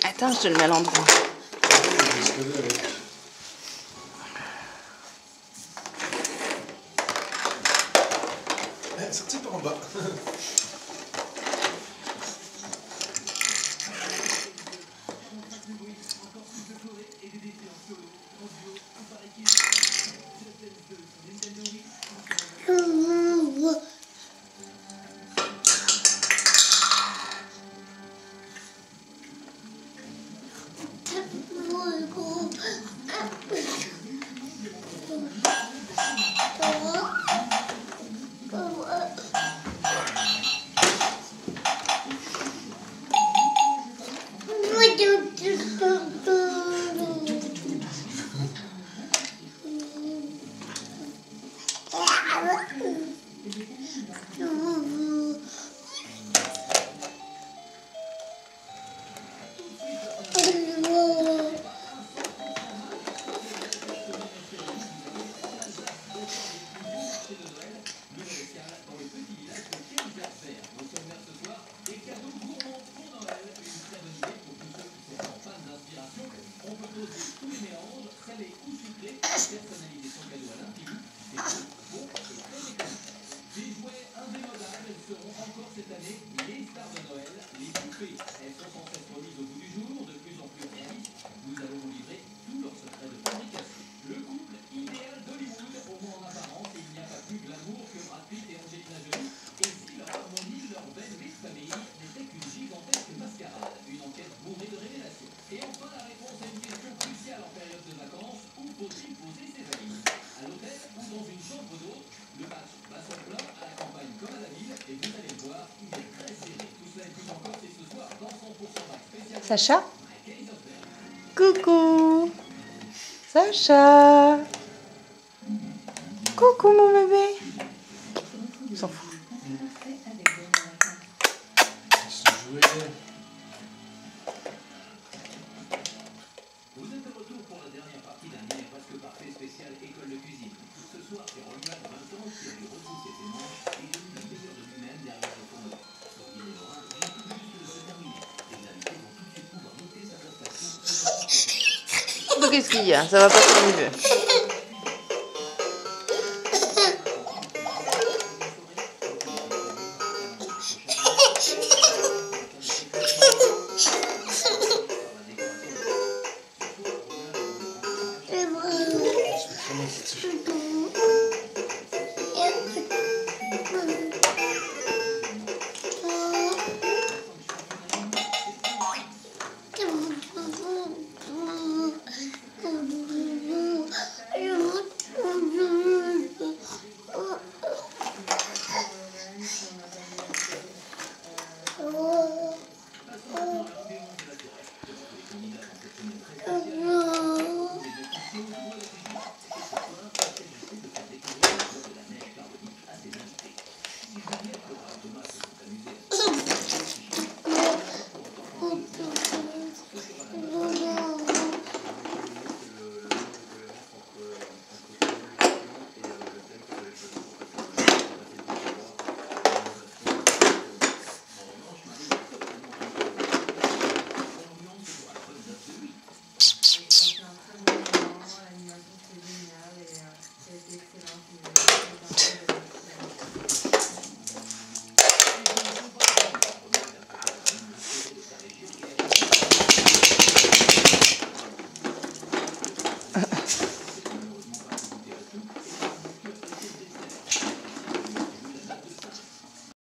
Attends, je te le mets à l'endroit. Sorti par en bas. Sacha? Coucou! Sacha! Coucou mon bébé! Il s'en fout. Vous êtes de retour pour la dernière partie d'un dîner presque parfait spécial école de cuisine. Ce soir, c'est Romuald 20 ans qui a dû repousser ses manches et il est le meilleur de lui-même derrière le fourneau. Son dîner brun vient tout juste de se terminer. Les invités vont tout de suite pouvoir noter sa prestation. Qu'est-ce qu'il y a? Ça va pas comme il veut. Comment